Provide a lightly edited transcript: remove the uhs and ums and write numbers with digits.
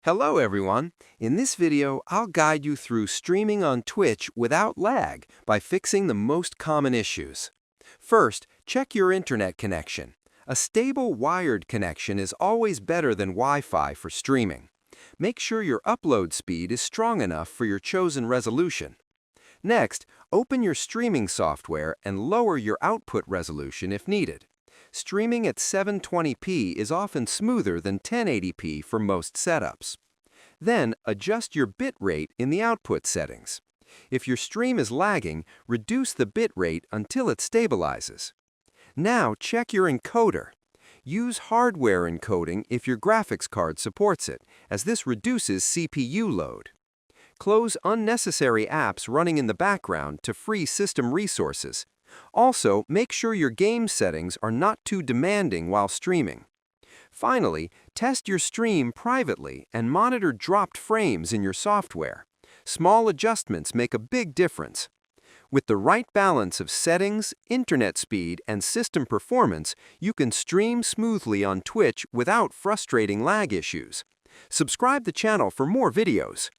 Hello everyone! In this video, I'll guide you through streaming on Twitch without lag by fixing the most common issues. First, check your internet connection. A stable wired connection is always better than Wi-Fi for streaming. Make sure your upload speed is strong enough for your chosen resolution. Next, open your streaming software and lower your output resolution if needed. Streaming at 720p is often smoother than 1080p for most setups. Then, adjust your bit rate in the output settings. If your stream is lagging, reduce the bit rate until it stabilizes. Now, check your encoder. Use hardware encoding if your graphics card supports it, as this reduces CPU load. Close unnecessary apps running in the background to free system resources. Also, make sure your game settings are not too demanding while streaming. Finally, test your stream privately and monitor dropped frames in your software. Small adjustments make a big difference. With the right balance of settings, internet speed, and system performance, you can stream smoothly on Twitch without frustrating lag issues. Subscribe the channel for more videos.